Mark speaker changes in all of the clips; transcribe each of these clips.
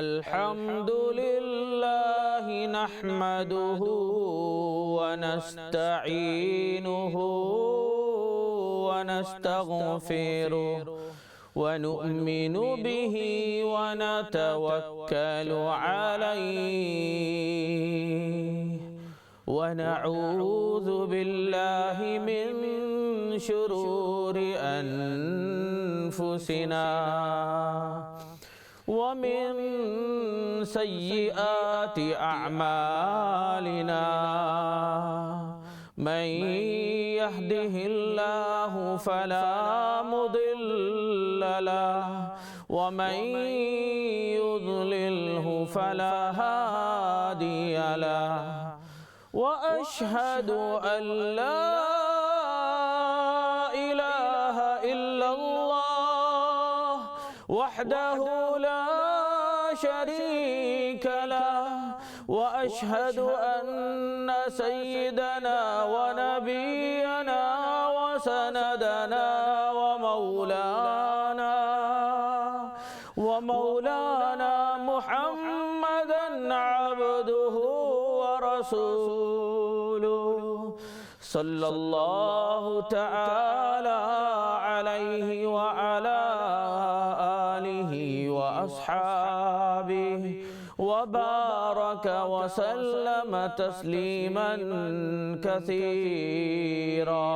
Speaker 1: الحمد لله نحمده ونستعينه ونستغفره ونؤمن به ونتوكل عليه ونعوذ بالله من شرور أنفسنا ومن سيئات أعمالنا من يهده الله فلا مضل له ومن يضلله فلا هادي له وأشهد أن لا إله إلا الله وحده لا شريك له وأشهد أن سيدنا ونبينا وسندنا ومولانا محمدا عبده ورسوله صلى الله تعالى عليه وعلى آله وأصحابه وبارك وسلم تسليما كثيرا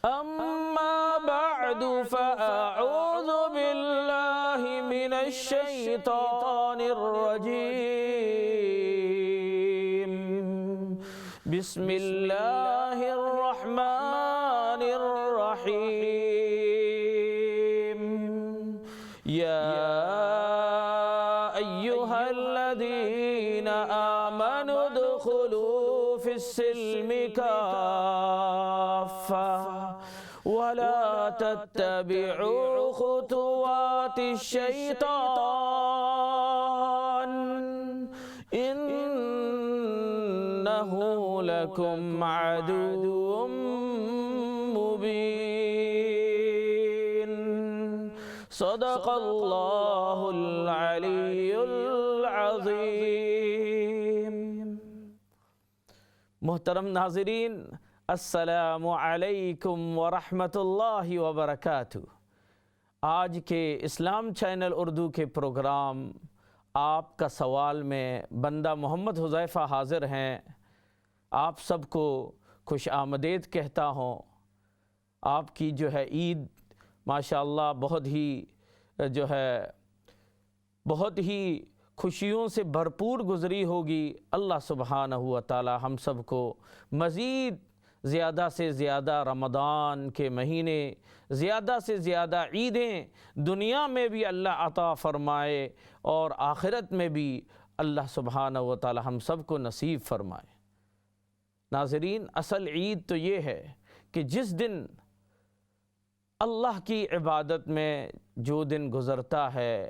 Speaker 1: أما بعد فأعوذ بالله من الشيطان الرجيم بسم الله الرحمن الرحيم يا أيها الذين آمنوا ادخلوا في السلم كافة ولا تتبعوا خطوات الشيطان إنه لكم عدو مبين صدق الله العلي العظيم. محترم ناظرین، السلام علیکم ورحمۃ اللہ وبرکاتہ. آج کے اسلام چینل اردو کے پروگرام آپ کا سوال میں بندہ محمد حذیفہ حاضر ہیں. آپ سب کو خوش آمدید کہتا ہوں. آپ کی جو ہے عید ماشاءاللہ بہت ہی خوشیوں سے بھرپور گزری ہوگی. اللہ سبحانہ و تعالی ہم سب کو مزید زیادہ سے زیادہ رمضان کے مہینے، زیادہ سے زیادہ عیدیں دنیا میں بھی اللہ عطا فرمائے اور آخرت میں بھی اللہ سبحانہ و تعالی ہم سب کو نصیب فرمائے. ناظرین، اصل عید تو یہ ہے کہ جس دن اللہ کی عبادت میں جو دن گزرتا ہے،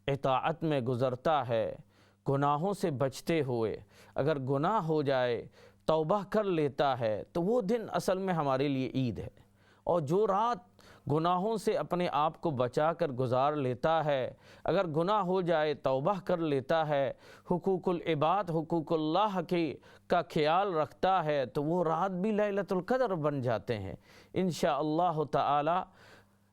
Speaker 1: اطاعت میں گزرتا ہے، گناہوں سے بچتے ہوئے، اگر گناہ ہو جائے توبہ کر لیتا ہے تو وہ دن اصل میں ہمارے لیے عید ہے. اور جو رات گناہوں سے اپنے آپ کو بچا کر گزار لیتا ہے، اگر گناہ ہو جائے توبہ کر لیتا ہے، حقوق العباد حقوق اللہ کا خیال رکھتا ہے تو وہ رات بھی لیلۃ القدر بن جاتے ہیں. انشاءاللہ تعالی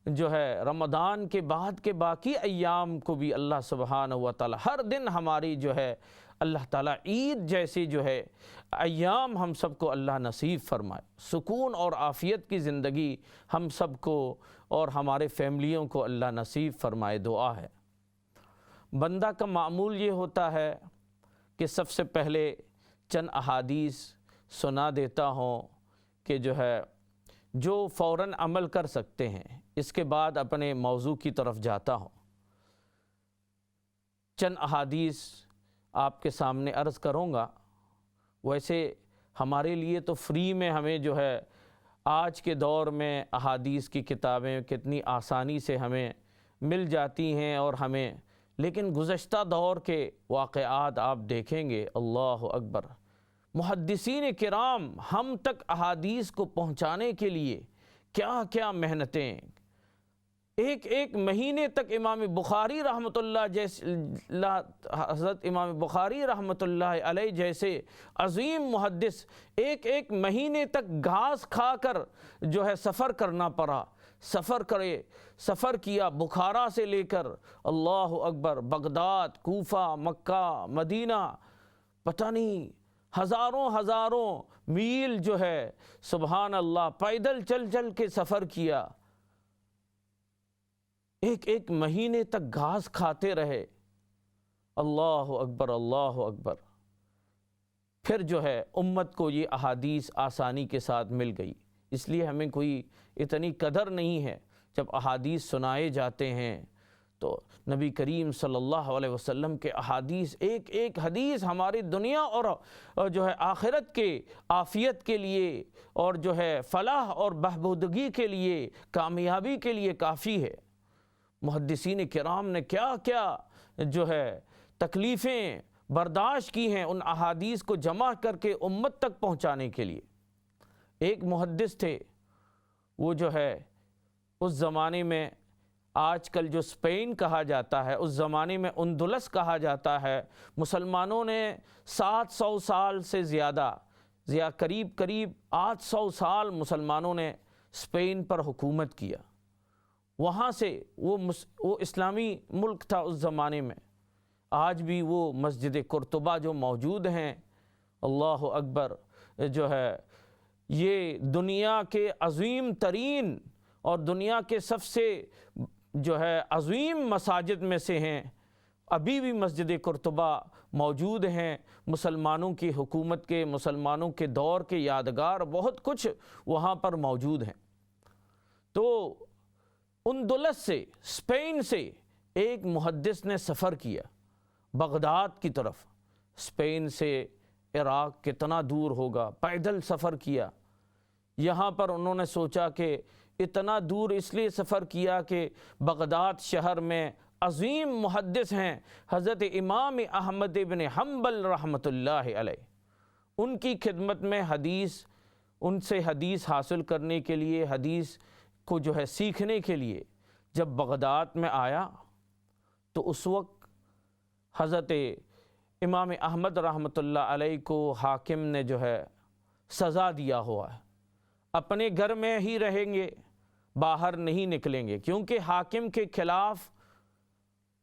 Speaker 1: جو ہے رمضان کے بعد کے باقی ایام کو بھی اللہ سبحانہ و تعالی ہر دن ہماری جو ہے اللہ تعالیٰ عید جیسی جو ہے ایام ہم سب کو اللہ نصیب فرمائے. سکون اور عافیت کی زندگی ہم سب کو اور ہمارے فیملیوں کو اللہ نصیب فرمائے. دعا ہے. بندہ کا معمول یہ ہوتا ہے کہ سب سے پہلے چند احادیث سنا دیتا ہوں کہ جو ہے جو فوراً عمل کر سکتے ہیں. اس کے بعد اپنے موضوع کی طرف جاتا ہوں. چند احادیث آپ کے سامنے عرض کروں گا. ویسے ہمارے لیے تو فری میں ہمیں جو ہے آج کے دور میں احادیث کی کتابیں کتنی آسانی سے ہمیں مل جاتی ہیں اور ہمیں، لیکن گزشتہ دور کے واقعات آپ دیکھیں گے، اللہ اکبر، محدثین کرام ہم تک احادیث کو پہنچانے کے لیے کیا کیا محنتیں، ایک ایک مہینے تک امام بخاری رحمۃ اللہ حضرت امام بخاری رحمۃ اللہ علیہ جیسے عظیم محدث ایک ایک مہینے تک گھاس کھا کر جو ہے سفر کرنا پڑا، سفر کیا بخارا سے لے کر اللہ اکبر بغداد، کوفہ، مکہ، مدینہ، پتہ نہیں ہزاروں میل جو ہے سبحان اللہ پیدل چل چل کے سفر کیا، ایک ایک مہینے تک گھاس کھاتے رہے، اللہ اکبر اللہ اکبر۔ پھر جو ہے امت کو یہ احادیث آسانی کے ساتھ مل گئی، اس لیے ہمیں کوئی اتنی قدر نہیں ہے، جب احادیث سنائے جاتے ہیں تو نبی کریم صلی اللہ علیہ وسلم کے احادیث ایک ایک حدیث ہماری دنیا اور جو ہے آخرت کے عافیت کے لیے اور جو ہے فلاح اور بہبودگی کے لیے، کامیابی کے لیے کافی ہے۔ محدثین کرام نے کیا کیا جو ہے تکلیفیں برداشت کی ہیں ان احادیث کو جمع کر کے امت تک پہنچانے کے لیے۔ ایک محدث تھے، وہ جو ہے اس زمانے میں آج کل جو اسپین کہا جاتا ہے، اس زمانے میں اندلس کہا جاتا ہے، مسلمانوں نے 700 سال سے زیادہ قریب 800 سال مسلمانوں نے اسپین پر حکومت کیا۔ وہاں سے وہ اسلامی ملک تھا اس زمانے میں، آج بھی وہ مسجد قرطبہ جو موجود ہیں، اللہ اکبر، جو ہے یہ دنیا کے عظیم ترین اور دنیا کے سب سے جو ہے عظیم مساجد میں سے ہیں، ابھی بھی مسجد قرطبہ موجود ہیں، مسلمانوں کی حکومت کے، مسلمانوں کے دور کے یادگار بہت کچھ وہاں پر موجود ہیں۔ تو اندلس سے، اسپین سے ایک محدث نے سفر کیا بغداد کی طرف۔ اسپین سے عراق کتنا دور ہوگا، پیدل سفر کیا۔ یہاں پر انہوں نے سوچا کہ اتنا دور اس لیے سفر کیا کہ بغداد شہر میں عظیم محدث ہیں حضرت امام احمد بن حنبل رحمۃ اللہ علیہ، ان کی خدمت میں ان سے حدیث حاصل کرنے کے لیے، حدیث کو جو ہے سیکھنے کے لیے جب بغداد میں آیا تو اس وقت حضرت امام احمد رحمۃ اللہ علیہ کو حاکم نے جو ہے سزا دیا ہوا ہے، اپنے گھر میں ہی رہیں گے، باہر نہیں نکلیں گے، کیونکہ حاکم کے خلاف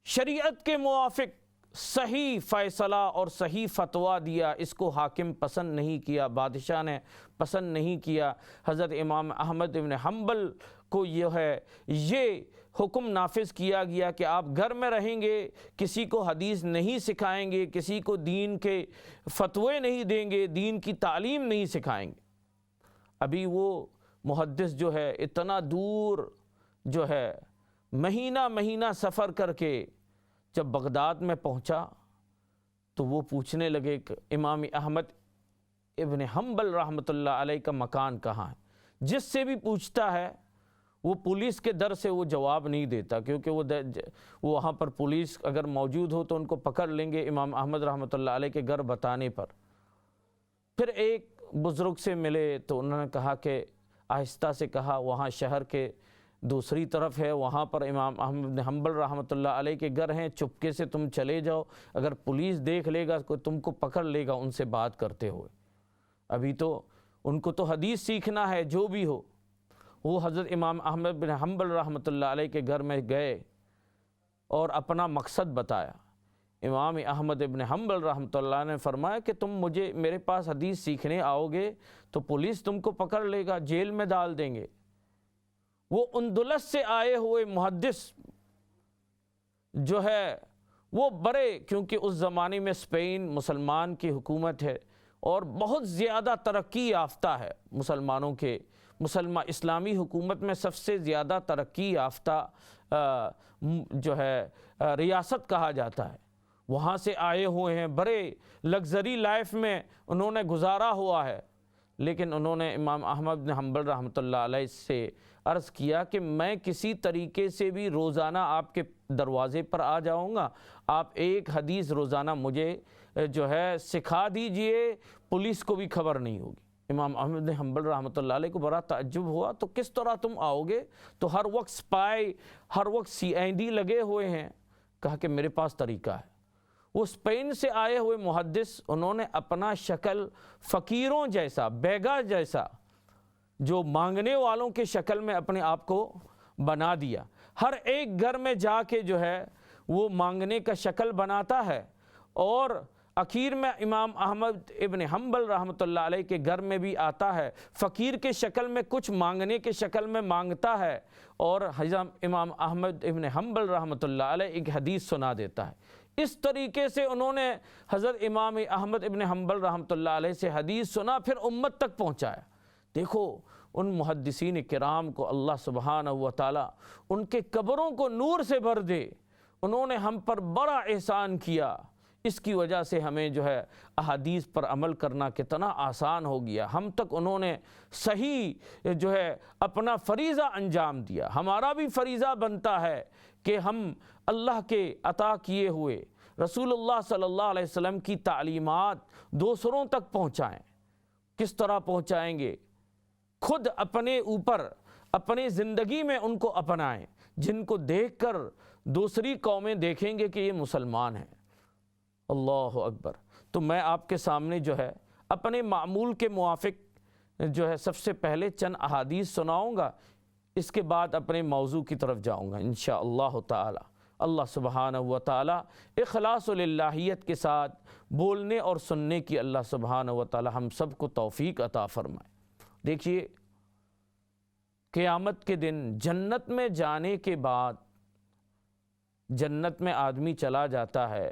Speaker 1: شریعت کے موافق صحیح فیصلہ اور صحیح فتویٰ دیا، اس کو حاکم پسند نہیں کیا، بادشاہ نے پسند نہیں کیا۔ حضرت امام احمد بن حنبل کو یہ حکم نافذ کیا گیا کہ آپ گھر میں رہیں گے، کسی کو حدیث نہیں سکھائیں گے، کسی کو دین کے فتوے نہیں دیں گے، دین کی تعلیم نہیں سکھائیں گے۔ ابھی وہ محدث جو ہے اتنا دور جو ہے مہینہ سفر کر کے جب بغداد میں پہنچا تو وہ پوچھنے لگے کہ امام احمد ابن حنبل رحمۃ اللہ علیہ کا مکان کہاں ہے۔ جس سے بھی پوچھتا ہے وہ پولیس کے در سے وہ جواب نہیں دیتا، کیونکہ وہ وہاں پر پولیس اگر موجود ہو تو ان کو پکڑ لیں گے امام احمد رحمۃ اللہ علیہ کے گھر بتانے پر۔ پھر ایک بزرگ سے ملے تو انہوں نے کہا کہ آہستہ سے کہا وہاں شہر کے دوسری طرف ہے، وہاں پر امام احمد بن حنبل رحمۃ اللہ علیہ کے گھر ہیں، چپکے سے تم چلے جاؤ، اگر پولیس دیکھ لے گا تو تم کو پکڑ لے گا ان سے بات کرتے ہوئے۔ ابھی تو ان کو تو حدیث سیکھنا ہے جو بھی ہو۔ وہ حضرت امام احمد بن حنبل رحمۃ اللہ علیہ کے گھر میں گئے اور اپنا مقصد بتایا۔ امام احمد بن حنبل رحمۃ اللہ نے فرمایا کہ تم میرے پاس حدیث سیکھنے آؤ گے تو پولیس تم کو پکڑ لے گا، جیل میں ڈال دیں گے۔ وہ اندلس سے آئے ہوئے محدث جو ہے وہ بڑے، کیونکہ اس زمانے میں اسپین مسلمان کی حکومت ہے اور بہت زیادہ ترقی یافتہ ہے، اسلامی حکومت میں سب سے زیادہ ترقی یافتہ جو ہے ریاست کہا جاتا ہے۔ وہاں سے آئے ہوئے ہیں، بڑے لگژری لائف میں انہوں نے گزارا ہوا ہے، لیکن انہوں نے امام احمد بن حنبل رحمۃ اللہ علیہ سے عرض کیا کہ میں کسی طریقے سے بھی روزانہ آپ کے دروازے پر آ جاؤں گا، آپ ایک حدیث روزانہ مجھے جو ہے سکھا دیجئے، پولیس کو بھی خبر نہیں ہوگی۔ امام احمد بن حنبل رحمۃ اللہ علیہ کو بڑا تعجب ہوا، تو کس طرح تم آؤ گے؟ تو ہر وقت سپائی، ہر وقت CID لگے ہوئے ہیں۔ کہا کہ میرے پاس طریقہ ہے۔ وہ اسپین سے آئے ہوئے محدث، انہوں نے اپنا شکل فقیروں جیسا، بیگا جیسا، جو مانگنے والوں کے شکل میں اپنے آپ کو بنا دیا۔ ہر ایک گھر میں جا کے جو ہے وہ مانگنے کا شکل بناتا ہے، اور اخیر میں امام احمد ابن حنبل رحمۃ اللہ علیہ کے گھر میں بھی آتا ہے، فقیر کے شکل میں کچھ مانگنے کے شکل میں مانگتا ہے، اور امام احمد ابن حنبل رحمۃ اللہ علیہ ایک حدیث سنا دیتا ہے۔ اس طریقے سے انہوں نے حضرت امام احمد ابن حنبل رحمۃ اللہ علیہ سے حدیث سنا، پھر امت تک پہنچایا۔ دیکھو ان محدثین کرام کو اللہ سبحانہ و تعالی ان کے قبروں کو نور سے بھر دے، انہوں نے ہم پر بڑا احسان کیا۔ اس کی وجہ سے ہمیں جو ہے احادیث پر عمل کرنا کتنا آسان ہو گیا، ہم تک انہوں نے صحیح جو ہے اپنا فریضہ انجام دیا۔ ہمارا بھی فریضہ بنتا ہے کہ ہم اللہ کے عطا کیے ہوئے رسول اللہ صلی اللہ علیہ وسلم کی تعلیمات دوسروں تک پہنچائیں۔ کس طرح پہنچائیں گے؟ خود اپنے اوپر، اپنی زندگی میں ان کو اپنائیں، جن کو دیکھ کر دوسری قومیں دیکھیں گے کہ یہ مسلمان ہیں۔ اللہ اکبر۔ تو میں آپ کے سامنے جو ہے اپنے معمول کے موافق جو ہے سب سے پہلے چند احادیث سناؤں گا، اس کے بعد اپنے موضوع کی طرف جاؤں گا انشاءاللہ تعالی۔ اللہ سبحانہ و تعالی اخلاص و للہیت کے ساتھ بولنے اور سننے کی اللہ سبحانہ و تعالی ہم سب کو توفیق عطا فرمائے۔ دیکھیے، قیامت کے دن جنت میں جانے کے بعد، جنت میں آدمی چلا جاتا ہے،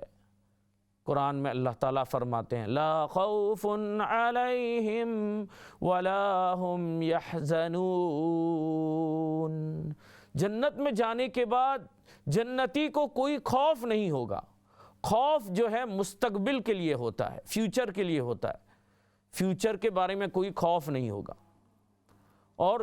Speaker 1: قرآن میں اللہ تعالیٰ فرماتے ہیں لا خوف علیہم ولا ہم یحزنون۔ جنت میں جانے کے بعد جنتی کو کوئی خوف نہیں ہوگا۔ خوف جو ہے مستقبل کے لیے ہوتا ہے، فیوچر کے لیے ہوتا ہے، فیوچر کے بارے میں کوئی خوف نہیں ہوگا۔ اور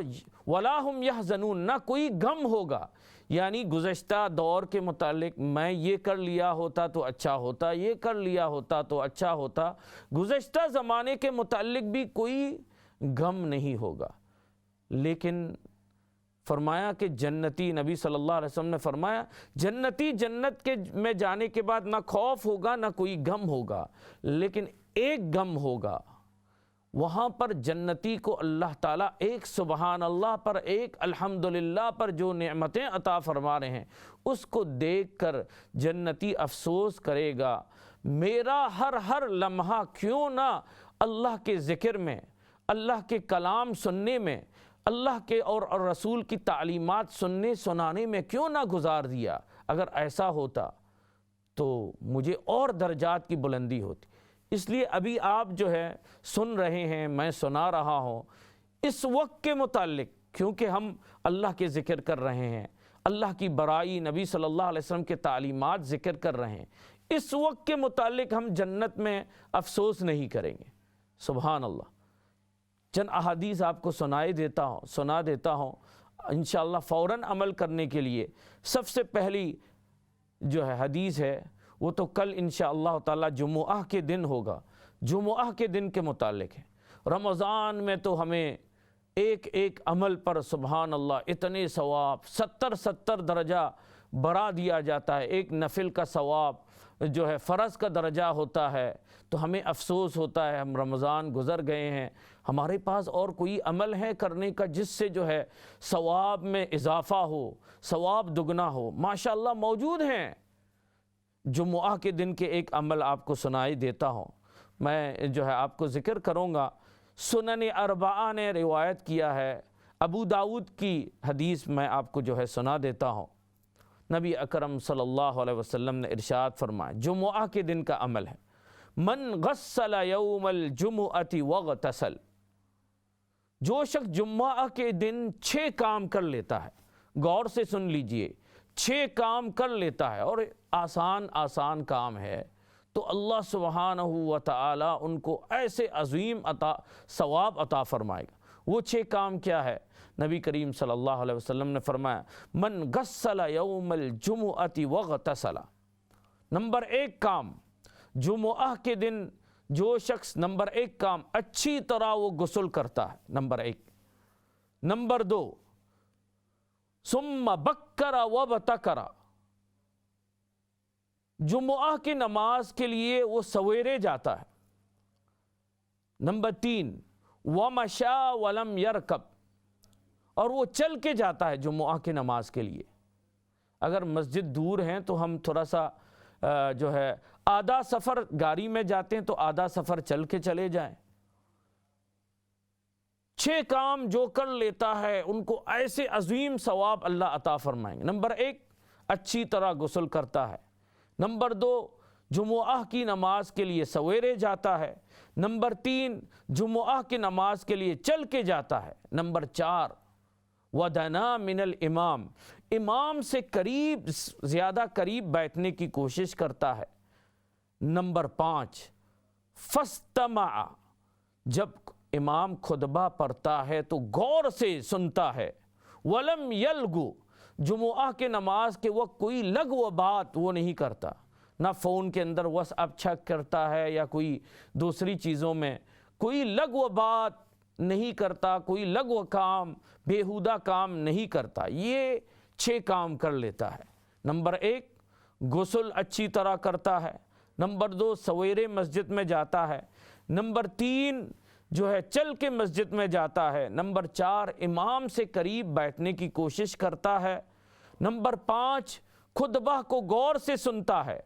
Speaker 1: ولا ہم یحزنون، نہ کوئی غم ہوگا، یعنی گزشتہ دور کے متعلق میں یہ کر لیا ہوتا تو اچھا ہوتا، یہ کر لیا ہوتا تو اچھا ہوتا، گزشتہ زمانے کے متعلق بھی کوئی غم نہیں ہوگا۔ لیکن فرمایا کہ جنتی، نبی صلی اللہ علیہ وسلم نے فرمایا جنتی جنت کے میں جانے کے بعد نہ خوف ہوگا نہ کوئی غم ہوگا، لیکن ایک غم ہوگا۔ وہاں پر جنتی کو اللہ تعالیٰ ایک سبحان اللہ پر، ایک الحمدللہ پر جو نعمتیں عطا فرما رہے ہیں، اس کو دیکھ کر جنتی افسوس کرے گا، میرا ہر لمحہ کیوں نہ اللہ کے ذکر میں، اللہ کے کلام سننے میں، اللہ کے اور رسول کی تعلیمات سننے سنانے میں کیوں نہ گزار دیا۔ اگر ایسا ہوتا تو مجھے اور درجات کی بلندی ہوتی۔ اس لیے ابھی آپ جو ہے سن رہے ہیں، میں سنا رہا ہوں، اس وقت کے متعلق، کیونکہ ہم اللہ کے ذکر کر رہے ہیں، اللہ کی برائی، نبی صلی اللہ علیہ وسلم کے تعلیمات ذکر کر رہے ہیں، اس وقت کے متعلق ہم جنت میں افسوس نہیں کریں گے۔ سبحان اللہ۔ چند احادیث آپ کو سنا دیتا ہوں انشاءاللہ فوراً عمل کرنے کے لیے۔ سب سے پہلی جو ہے حدیث ہے وہ تو کل انشاءاللہ تعالی جمعہ کے دن ہوگا، جمعہ کے دن کے متعلق ہے۔ رمضان میں تو ہمیں ایک ایک عمل پر سبحان اللہ اتنے ثواب 70 درجہ بڑھا دیا جاتا ہے۔ ایک نفل کا ثواب جو ہے فرض کا درجہ ہوتا ہے، تو ہمیں افسوس ہوتا ہے ہم رمضان گزر گئے ہیں، ہمارے پاس اور کوئی عمل ہے کرنے کا جس سے جو ہے ثواب میں اضافہ ہو، ثواب دگنا ہو۔ ماشاءاللہ موجود ہیں۔ جمعہ کے دن کے ایک عمل آپ کو سنائی دیتا ہوں، میں جو ہے آپ کو ذکر کروں گا۔ سنن اربعہ نے روایت کیا ہے، ابو داؤد کی حدیث میں آپ کو جو ہے سنا دیتا ہوں۔ نبی اکرم صلی اللہ علیہ وسلم نے ارشاد فرمایا، جمعہ کے دن کا عمل ہے، من غسل یوم الجمعۃ واغتسل، جو شخص جمعہ کے دن 6 کام کر لیتا ہے، غور سے سن لیجئے، 6 کام کر لیتا ہے، اور آسان کام ہے، تو اللہ سبحانہ و تعالی ان کو ایسے عظیم ثواب عطا فرمائے گا۔ وہ 6 کام کیا ہے؟ نبی کریم صلی اللہ علیہ وسلم نے فرمایا، من غسل یوم الجمعۃ واغتسل، نمبر 1 کام، جمعہ کے دن جو شخص نمبر 1 کام اچھی طرح وہ غسل کرتا ہے، نمبر 1، نمبر 2 ثم بکر وابتکر، جمعہ کی نماز کے لیے وہ سویرے جاتا ہے، نمبر 3 ومشا ولم یرکب، اور وہ چل کے جاتا ہے جمعہ کی نماز کے لیے۔ اگر مسجد دور ہیں تو ہم تھوڑا سا جو ہے آدھا سفر گاڑی میں جاتے ہیں تو آدھا سفر چل کے چلے جائیں۔ 6 کام جو کر لیتا ہے ان کو ایسے عظیم ثواب اللہ عطا فرمائیں گے۔ نمبر 1 اچھی طرح غسل کرتا ہے، نمبر 2 جمعہ کی نماز کے لیے سویرے جاتا ہے، نمبر 3 جمعہ کی نماز کے لیے چل کے جاتا ہے، نمبر 4 ودنا من الامام، امام سے قریب زیادہ قریب بیٹھنے کی کوشش کرتا ہے، نمبر 5 فاستمع، جب امام خطبہ پڑھتا ہے تو غور سے سنتا ہے، ولم یلغو، جمعہ کے نماز کے وقت کوئی لغو بات وہ نہیں کرتا، نہ فون کے اندر واٹس ایپ چیک کرتا ہے یا کوئی دوسری چیزوں میں کوئی لغو بات نہیں کرتا، کوئی لغو کام بیہودہ کام نہیں کرتا، یہ 6 کام کر لیتا ہے۔ نمبر 1 غسل اچھی طرح کرتا ہے، نمبر 2 سویرے مسجد میں جاتا ہے، نمبر 3 جو ہے چل کے مسجد میں جاتا ہے، نمبر 4 امام سے قریب بیٹھنے کی کوشش کرتا ہے، نمبر 5 خطبہ کو غور سے سنتا ہے،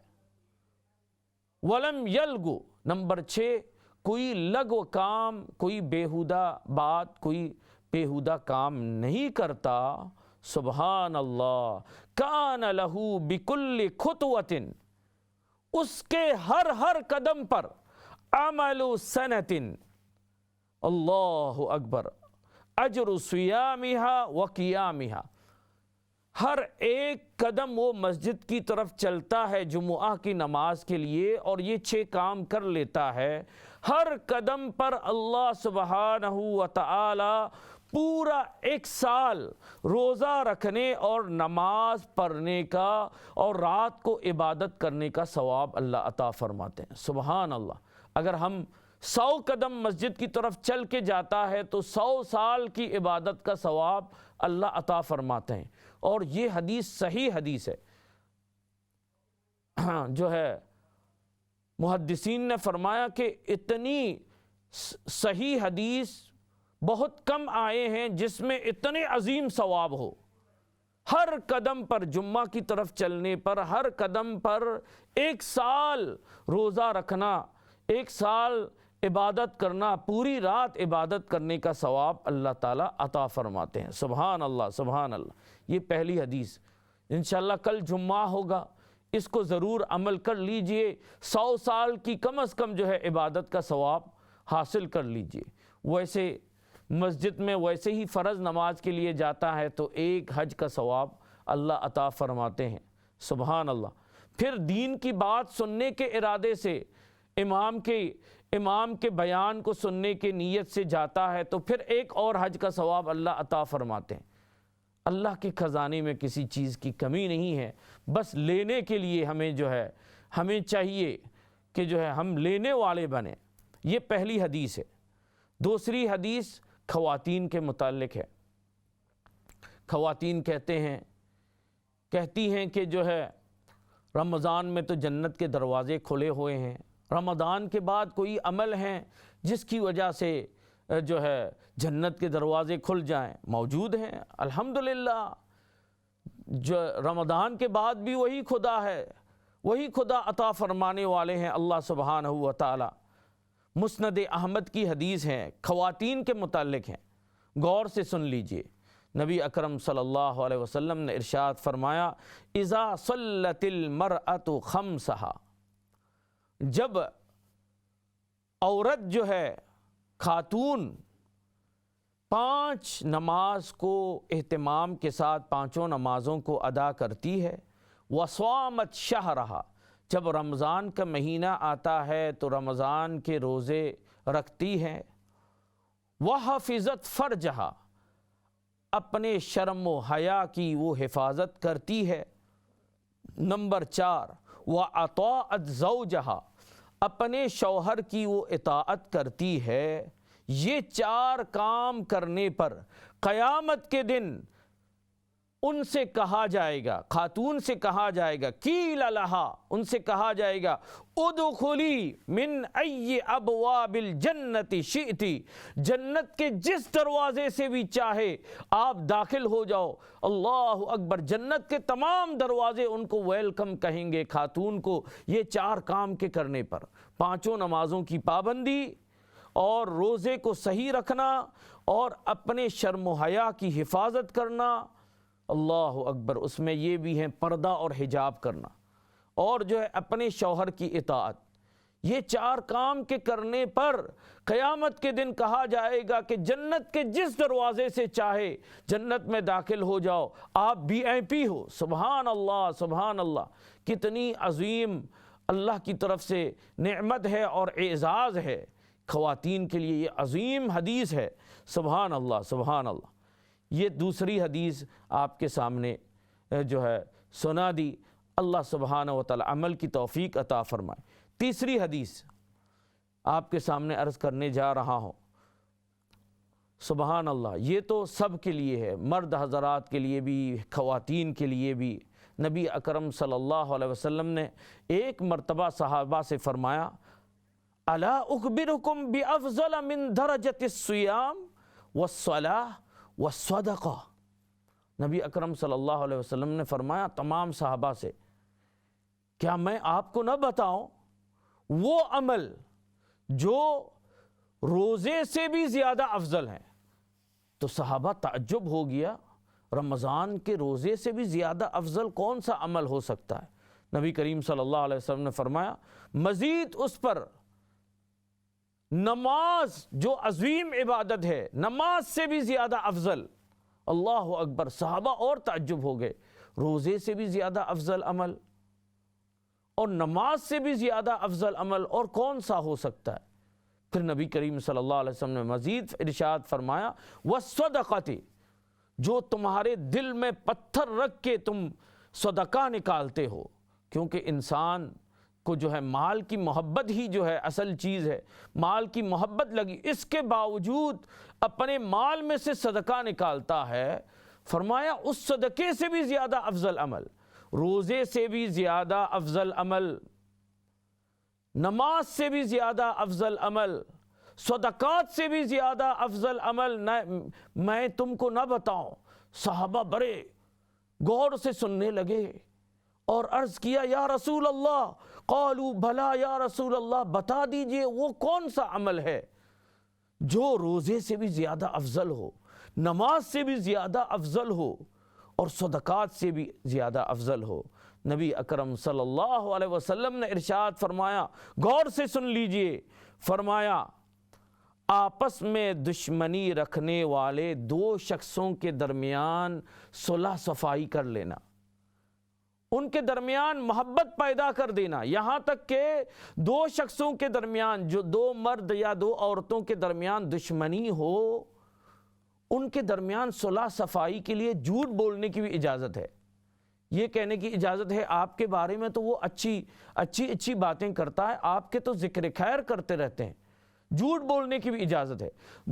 Speaker 1: ولم یلغو، نمبر 6 کوئی لغو کام، کوئی بیہودہ بات، کوئی بیہودہ کام نہیں کرتا۔ سبحان اللہ، کان لہو بکل خطوۃ، اس کے ہر قدم پر عمل سنۃ، اللہ اکبر، اجر صیامہا و قیامہا، ہر ایک قدم وہ مسجد کی طرف چلتا ہے جمعہ کی نماز کے لیے اور یہ 6 کام کر لیتا ہے، ہر قدم پر اللہ سبحانہ و تعالی پورا 1 سال روزہ رکھنے اور نماز پڑھنے کا اور رات کو عبادت کرنے کا ثواب اللہ عطا فرماتے ہیں۔ سبحان اللہ، اگر ہم 100 قدم مسجد کی طرف چل کے جاتا ہے تو 100 سال کی عبادت کا ثواب اللہ عطا فرماتے ہیں، اور یہ حدیث صحیح حدیث ہے۔ جو ہے محدثین نے فرمایا کہ اتنی صحیح حدیث بہت کم آئے ہیں جس میں اتنے عظیم ثواب ہو۔ ہر قدم پر جمعہ کی طرف چلنے پر، ہر قدم پر 1 سال روزہ رکھنا، 1 سال عبادت کرنا، پوری رات عبادت کرنے کا ثواب اللہ تعالیٰ عطا فرماتے ہیں۔ سبحان اللہ، سبحان اللہ، یہ پہلی حدیث۔ انشاءاللہ کل جمعہ ہوگا، اس کو ضرور عمل کر لیجئے، 100 سال کی کم از کم جو ہے عبادت کا ثواب حاصل کر لیجئے۔ ویسے مسجد میں ویسے ہی فرض نماز کے لیے جاتا ہے تو 1 حج کا ثواب اللہ عطا فرماتے ہیں۔ سبحان اللہ۔ پھر دین کی بات سننے کے ارادے سے امام کے بیان کو سننے کے نیت سے جاتا ہے تو پھر 1 اور حج کا ثواب اللہ عطا فرماتے ہیں۔ اللہ کے خزانے میں کسی چیز کی کمی نہیں ہے، بس لینے کے لیے ہمیں چاہیے کہ جو ہے ہم لینے والے بنیں۔ یہ پہلی حدیث ہے۔ دوسری حدیث خواتین کے متعلق ہے۔ خواتین کہتی ہیں کہ جو ہے رمضان میں تو جنت کے دروازے کھلے ہوئے ہیں، رمضان کے بعد کوئی عمل ہیں جس کی وجہ سے جو ہے جنت کے دروازے کھل جائیں، موجود ہیں الحمدللہ۔ جو رمضان کے بعد بھی وہی خدا ہے، وہی خدا عطا فرمانے والے ہیں اللہ سبحانہ و تعالی۔ مسند احمد کی حدیث ہے، خواتین کے متعلق ہیں، غور سے سن لیجئے۔ نبی اکرم صلی اللہ علیہ وسلم نے ارشاد فرمایا، اذا صلت المرأة خمسہا، جب عورت جو ہے خاتون 5 نماز کو اہتمام کے ساتھ 5 نمازوں کو ادا کرتی ہے، وصامت شہرہا، جب رمضان کا مہینہ آتا ہے تو رمضان کے روزے رکھتی ہے، وحفظت فرجہا، اپنے شرم و حیا کی وہ حفاظت کرتی ہے، نمبر 4 وَأَطَاعَتْ زَوْجَهَا، اپنے شوہر کی وہ اطاعت کرتی ہے، یہ 4 کام کرنے پر قیامت کے دن ان سے کہا جائے گا، خاتون سے کہا جائے گا، قیل لہا، ان سے کہا جائے گا، ادخلی من ای ابواب الجنت شئتی، جنت کے جس دروازے سے بھی چاہے آپ داخل ہو جاؤ۔ اللہ اکبر، جنت کے تمام دروازے ان کو ویلکم کہیں گے خاتون کو، یہ 4 کام کے کرنے پر: 5 نمازوں کی پابندی، اور روزے کو صحیح رکھنا، اور اپنے شرم و حیا کی حفاظت کرنا۔ اللہ اکبر، اس میں یہ بھی ہیں پردہ اور حجاب کرنا، اور جو ہے اپنے شوہر کی اطاعت۔ یہ 4 کام کے کرنے پر قیامت کے دن کہا جائے گا کہ جنت کے جس دروازے سے چاہے جنت میں داخل ہو جاؤ، آپ VIP ہو۔ سبحان اللہ، سبحان اللہ، کتنی عظیم اللہ کی طرف سے نعمت ہے اور اعزاز ہے خواتین کے لیے، یہ عظیم حدیث ہے۔ سبحان اللہ، سبحان اللہ۔ یہ دوسری حدیث آپ کے سامنے جو ہے سنا دی، اللہ سبحانہ و تعالی عمل کی توفیق عطا فرمائے۔ تیسری حدیث آپ کے سامنے عرض کرنے جا رہا ہوں۔ سبحان اللہ، یہ تو سب کے لیے ہے، مرد حضرات کے لیے بھی، خواتین کے لیے بھی۔ نبی اکرم صلی اللہ علیہ وسلم نے ایک مرتبہ صحابہ سے فرمایا، الا اخبرکم بافضل من درجۃ الصیام والصلاۃ والصدقہ۔ نبی اکرم صلی اللہ علیہ وسلم نے فرمایا تمام صحابہ سے، کیا میں آپ کو نہ بتاؤں وہ عمل جو روزے سے بھی زیادہ افضل ہیں؟ تو صحابہ تعجب ہو گیا، رمضان کے روزے سے بھی زیادہ افضل کون سا عمل ہو سکتا ہے؟ نبی کریم صلی اللہ علیہ وسلم نے فرمایا مزید اس پر نماز جو عظیم عبادت ہے، نماز سے بھی زیادہ افضل۔ اللہ اکبر، صحابہ اور تعجب ہو گئے، روزے سے بھی زیادہ افضل عمل اور نماز سے بھی زیادہ افضل عمل اور کون سا ہو سکتا ہے؟ پھر نبی کریم صلی اللہ علیہ وسلم نے مزید ارشاد فرمایا وَالصَّدَقَةِ، جو تمہارے دل میں پتھر رکھ کے تم صدقہ نکالتے ہو، کیونکہ انسان کو جو ہے مال کی محبت ہی جو ہے اصل چیز ہے، مال کی محبت لگی، اس کے باوجود اپنے مال میں سے صدقہ نکالتا ہے۔ فرمایا اس صدقے سے بھی زیادہ افضل عمل، روزے سے بھی زیادہ افضل عمل، نماز سے بھی زیادہ افضل عمل، صدقات سے بھی زیادہ افضل عمل میں تم کو نہ بتاؤں؟ صحابہ بڑے غور سے سننے لگے اور عرض کیا یا رسول اللہ، قالوا بھلا یا رسول اللہ، بتا دیجئے وہ کون سا عمل ہے جو روزے سے بھی زیادہ افضل ہو، نماز سے بھی زیادہ افضل ہو اور صدقات سے بھی زیادہ افضل ہو؟ نبی اکرم صلی اللہ علیہ وسلم نے ارشاد فرمایا، غور سے سن لیجئے، فرمایا آپس میں دشمنی رکھنے والے 2 شخصوں کے درمیان صلح صفائی کر لینا، ان کے درمیان محبت پیدا کر دینا، یہاں تک کہ 2 شخصوں کے درمیان، جو 2 مرد یا 2 عورتوں کے درمیان دشمنی ہو، ان کے درمیان صلح صفائی کے لیے جھوٹ بولنے کی بھی اجازت ہے۔ یہ کہنے کی اجازت ہے آپ کے بارے میں تو وہ اچھی باتیں کرتا ہے، آپ کے تو ذکر خیر کرتے رہتے ہیں، جھوٹ بولنے کی بھی اجازت ہے۔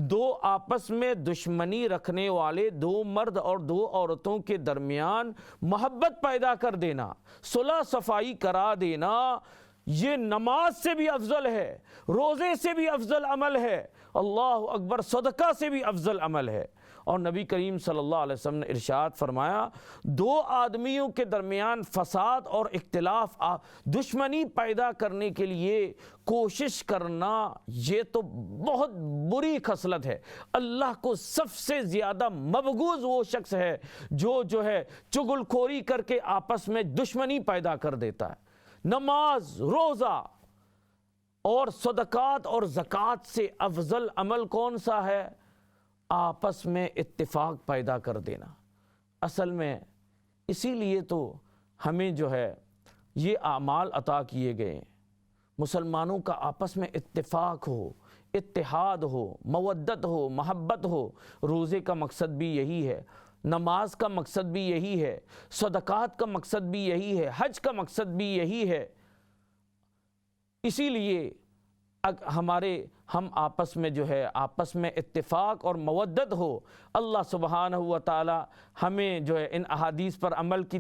Speaker 1: 2 آپس میں دشمنی رکھنے والے 2 مرد اور 2 عورتوں کے درمیان محبت پیدا کر دینا، صلح صفائی کرا دینا، یہ نماز سے بھی افضل ہے، روزے سے بھی افضل عمل ہے، اللہ اکبر، صدقہ سے بھی افضل عمل ہے۔ اور نبی کریم صلی اللہ علیہ وسلم نے ارشاد فرمایا 2 آدمیوں کے درمیان فساد اور اختلاف، دشمنی پیدا کرنے کے لیے کوشش کرنا، یہ تو بہت بری خصلت ہے۔ اللہ کو سب سے زیادہ مبغوض وہ شخص ہے جو ہے چغل خوری کر کے آپس میں دشمنی پیدا کر دیتا ہے۔ نماز، روزہ اور صدقات اور زکوٰۃ سے افضل عمل کون سا ہے؟ آپس میں اتفاق پیدا کر دینا۔ اصل میں اسی لیے تو ہمیں جو ہے یہ اعمال عطا کیے گئے، مسلمانوں کا آپس میں اتفاق ہو، اتحاد ہو، مودت ہو، محبت ہو۔ روزے کا مقصد بھی یہی ہے، نماز کا مقصد بھی یہی ہے، صدقات کا مقصد بھی یہی ہے، حج کا مقصد بھی یہی ہے۔ اسی لیے ہم آپس میں جو ہے آپس میں اتفاق اور مودت ہو، اللہ سبحانہ و تعالی ہمیں جو ہے ان احادیث پر عمل کی